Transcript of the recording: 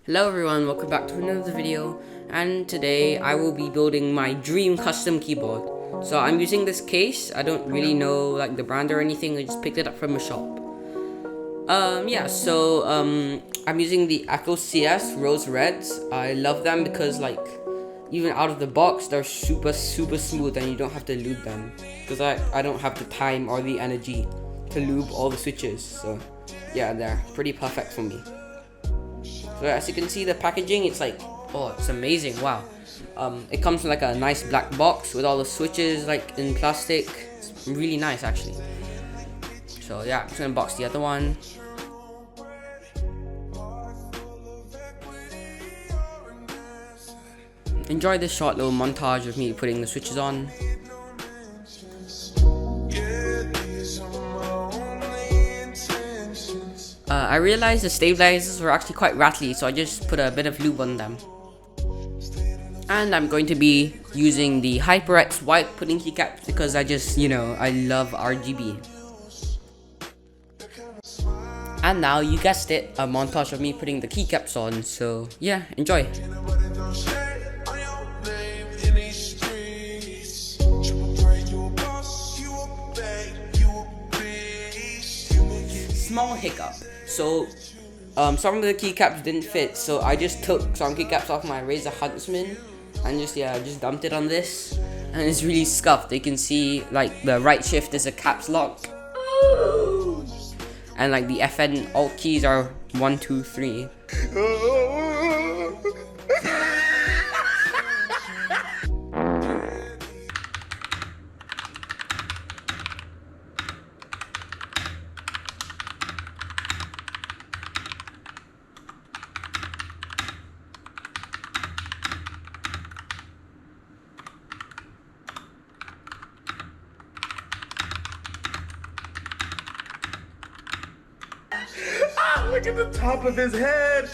Hello everyone, welcome back to another video, and today I will be building my dream custom keyboard. So I'm using this case. I don't really know like the brand or anything. I just picked it up from a shop. I'm using the Echo CS Rose Reds. I love them because like even out of the box they're super smooth and you don't have to lube them, because I don't have the time or the energy to lube all the switches. So yeah, they're pretty perfect for me. So as you can see, the packaging, it's like, oh, it's amazing. Wow. It comes in like a nice black box with all the switches like in plastic. It's really nice actually. So yeah, I'm just gonna box the other one. Enjoy this short little montage of me putting the switches on. I realized the stabilizers were actually quite rattly, so I just put a bit of lube on them. And I'm going to be using the HyperX white pudding keycaps because I just, I love RGB. And now, you guessed it, a montage of me putting the keycaps on, so yeah, enjoy. Small hiccup. So some of the keycaps didn't fit, so I just took some keycaps off my Razer Huntsman and just dumped it on this, and it's really scuffed. You can see like the right shift is a caps lock, and like the FN alt keys are 1, 2, 3. Look at the top of his head.